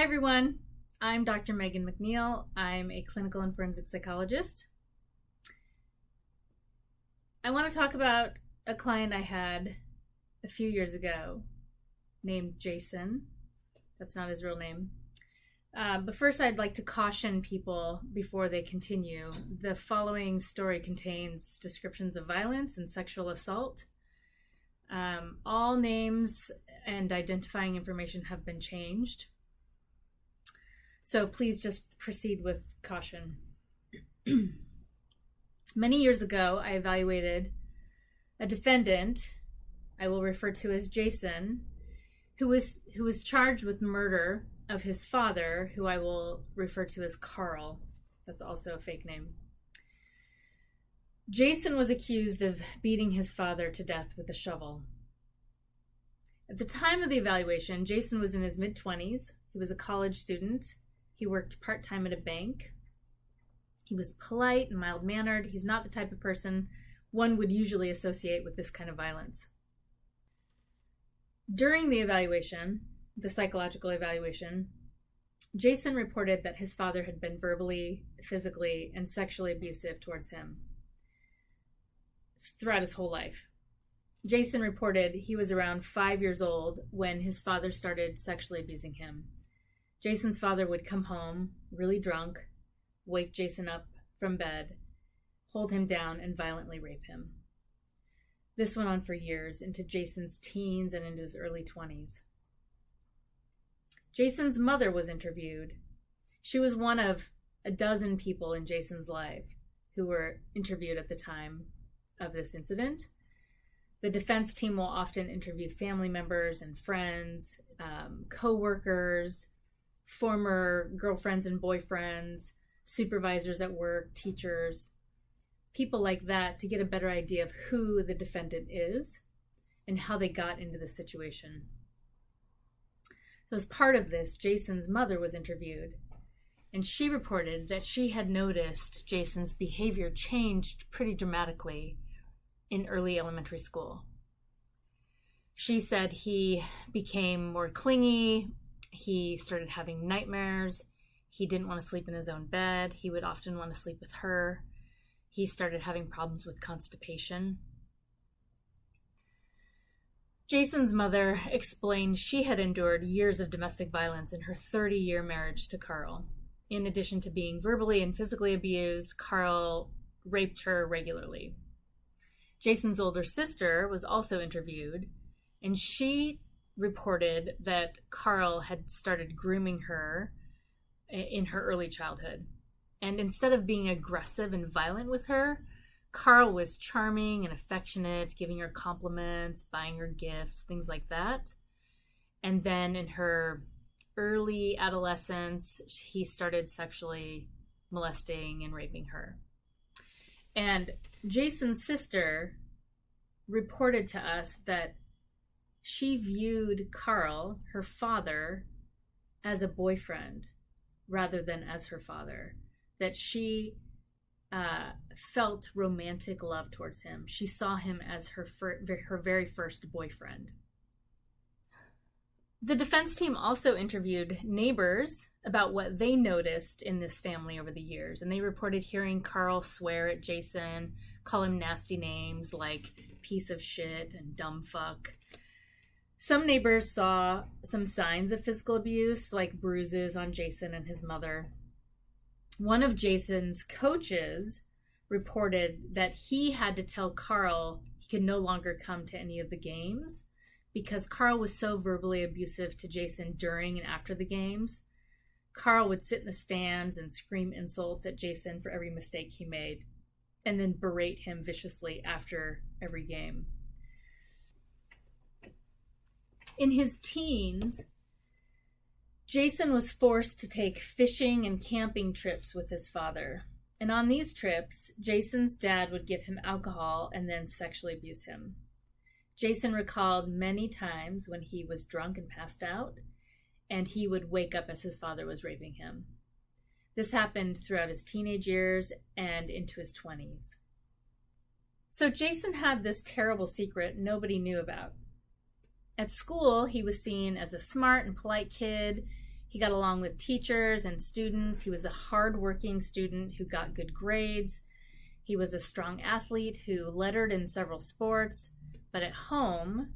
Hi everyone, I'm Dr. Megan McNeal. I'm a clinical and forensic psychologist. I want to talk about a client I had a few years ago named Jason. That's not his real name. But first I'd like to caution people before they continue. The following story contains descriptions of violence and sexual assault. All names and identifying information have been changed. So please just proceed with caution. Many years ago, I evaluated a defendant I will refer to as Jason, who was charged with murder of his father, who I will refer to as Carl. That's also a fake name. Jason was accused of beating his father to death with a shovel. At the time of the evaluation, Jason was in his mid-20s. He was a college student. He worked part-time at a bank. He was polite and mild-mannered. He's not the type of person one would usually associate with this kind of violence. During the evaluation, the psychological evaluation, Jason reported that his father had been verbally, physically, and sexually abusive towards him throughout his whole life. Jason reported he was around 5 years old when his father started sexually abusing him. Jason's father would come home really drunk, wake Jason up from bed, hold him down, and violently rape him. This went on for years, into Jason's teens and into his early 20s. Jason's mother was interviewed. She was one of a dozen people in Jason's life who were interviewed at the time of this incident. The defense team will often interview family members and friends, co-workers, former girlfriends and boyfriends, supervisors at work, teachers, people like that, to get a better idea of who the defendant is and how they got into the situation. So as part of this, Jason's mother was interviewed, and she reported that she had noticed Jason's behavior changed pretty dramatically in early elementary school. She said he became more clingy. He started having nightmares. He didn't want to sleep in his own bed. He would often want to sleep with her. He started having problems with constipation. Jason's mother explained she had endured years of domestic violence in her 30-year marriage to Carl. In addition to being verbally and physically abused, Carl raped her regularly. Jason's older sister was also interviewed, and she reported that Carl had started grooming her in her early childhood. And instead of being aggressive and violent with her, Carl was charming and affectionate, giving her compliments, buying her gifts, things like that. And then in her early adolescence, he started sexually molesting and raping her. And Jason's sister reported to us that she viewed Carl, her father, as a boyfriend rather than as her father. That she felt romantic love towards him. She saw him as her very first boyfriend. The defense team also interviewed neighbors about what they noticed in this family over the years, and they reported hearing Carl swear at Jason, call him nasty names like piece of shit and dumb fuck. Some neighbors saw some signs of physical abuse, like bruises on Jason and his mother. One of Jason's coaches reported that he had to tell Carl he could no longer come to any of the games because Carl was so verbally abusive to Jason during and after the games. Carl would sit in the stands and scream insults at Jason for every mistake he made, and then berate him viciously after every game. In his teens, Jason was forced to take fishing and camping trips with his father. And on these trips, Jason's dad would give him alcohol and then sexually abuse him. Jason recalled many times when he was drunk and passed out, and he would wake up as his father was raping him. This happened throughout his teenage years and into his 20s. So Jason had this terrible secret nobody knew about. At school, he was seen as a smart and polite kid. He got along with teachers and students. He was a hardworking student who got good grades. He was a strong athlete who lettered in several sports. But at home,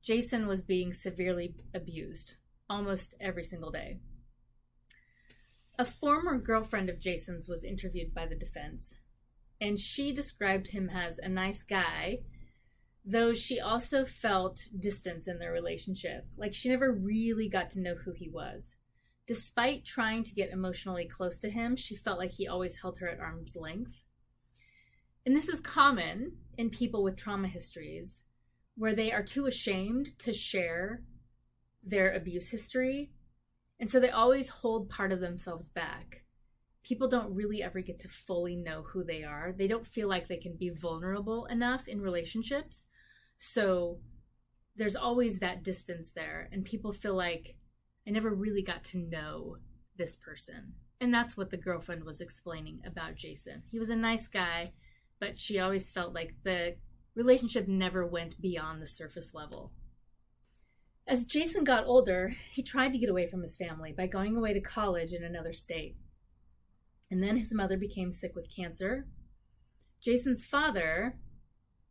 Jason was being severely abused almost every single day. A former girlfriend of Jason's was interviewed by the defense, and she described him as a nice guy, though she also felt distance in their relationship. Like, she never really got to know who he was. Despite trying to get emotionally close to him, she felt like he always held her at arm's length. And this is common in people with trauma histories, where they are too ashamed to share their abuse history, and so they always hold part of themselves back. People don't really ever get to fully know who they are. They don't feel like they can be vulnerable enough in relationships. So there's always that distance there, and people feel like, I never really got to know this person. And that's what the girlfriend was explaining about Jason. He was a nice guy, but she always felt like the relationship never went beyond the surface level. As Jason got older, he tried to get away from his family by going away to college in another state. And then his mother became sick with cancer. Jason's father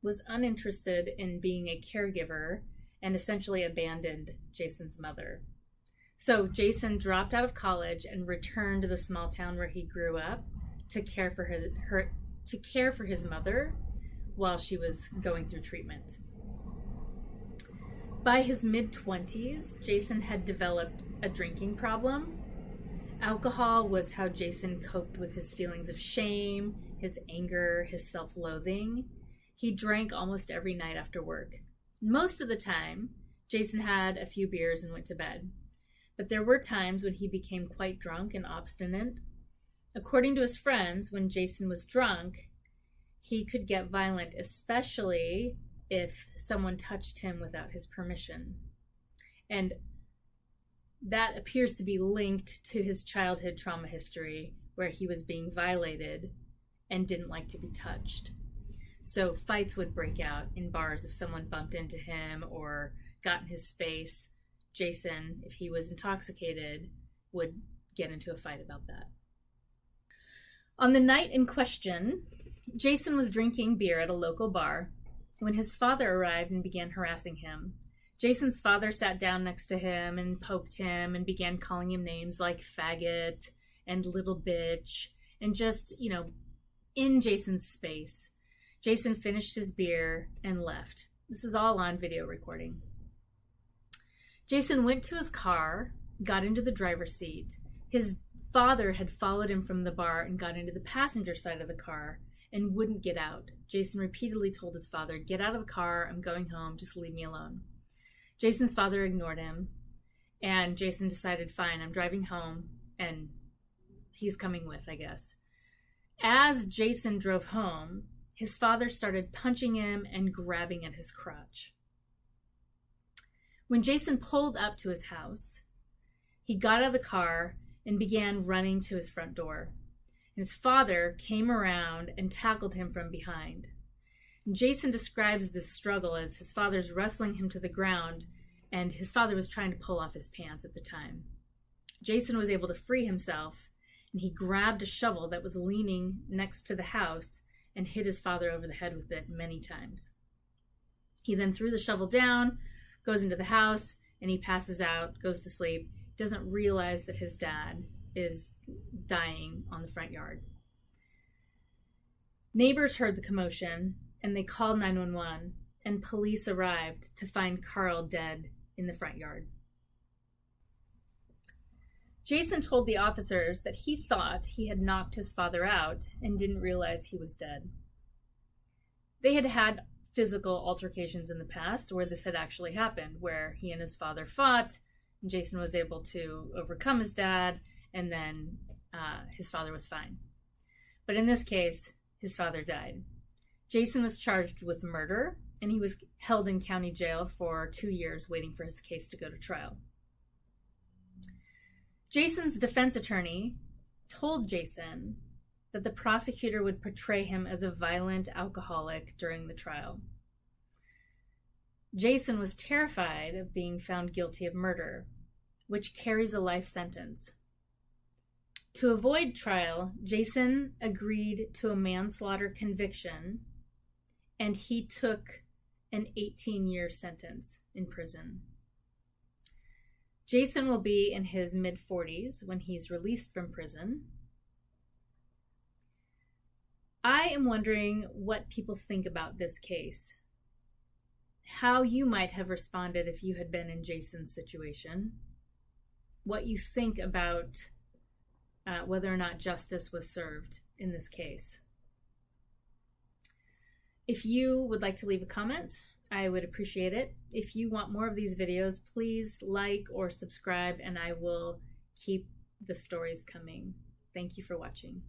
was uninterested in being a caregiver and essentially abandoned Jason's mother. So Jason dropped out of college and returned to the small town where he grew up to care for his mother while she was going through treatment. By his mid-20s, Jason had developed a drinking problem. Alcohol was how Jason coped with his feelings of shame, his anger, his self-loathing. He drank almost every night after work. Most of the time, Jason had a few beers and went to bed. But there were times when he became quite drunk and obstinate. According to his friends, when Jason was drunk, he could get violent, especially if someone touched him without his permission. And that appears to be linked to his childhood trauma history, where he was being violated and didn't like to be touched. So fights would break out in bars if someone bumped into him or got in his space. Jason, if he was intoxicated, would get into a fight about that. On the night in question, Jason was drinking beer at a local bar when his father arrived and began harassing him. Jason's father sat down next to him and poked him and began calling him names like faggot and little bitch and just, in Jason's space. Jason finished his beer and left. This is all on video recording. Jason went to his car, got into the driver's seat. His father had followed him from the bar and got into the passenger side of the car and wouldn't get out. Jason repeatedly told his father, "Get out of the car, I'm going home, just leave me alone." Jason's father ignored him, and Jason decided, fine, I'm driving home, and he's coming with, I guess. As Jason drove home, his father started punching him and grabbing at his crotch. When Jason pulled up to his house, he got out of the car and began running to his front door. His father came around and tackled him from behind. And Jason describes this struggle as his father's wrestling him to the ground, and his father was trying to pull off his pants at the time. Jason was able to free himself, and he grabbed a shovel that was leaning next to the house and hit his father over the head with it many times. He then threw the shovel down, goes into the house, and he passes out, goes to sleep, doesn't realize that his dad is dying on the front yard. Neighbors heard the commotion, and they called 911, and police arrived to find Carl dead in the front yard. Jason told the officers that he thought he had knocked his father out and didn't realize he was dead. They had had physical altercations in the past where this had actually happened, where he and his father fought, and Jason was able to overcome his dad, and then his father was fine. But in this case, his father died. Jason was charged with murder, and he was held in county jail for 2 years waiting for his case to go to trial. Jason's defense attorney told Jason that the prosecutor would portray him as a violent alcoholic during the trial. Jason was terrified of being found guilty of murder. which carries a life sentence. To avoid trial, Jason agreed to a manslaughter conviction, and he took an 18-year sentence in prison. Jason will be in his mid-40s when he's released from prison. I am wondering what people think about this case, how you might have responded if you had been in Jason's situation, what you think about whether or not justice was served in this case. If you would like to leave a comment, I would appreciate it. If you want more of these videos, please like or subscribe, and I will keep the stories coming. Thank you for watching.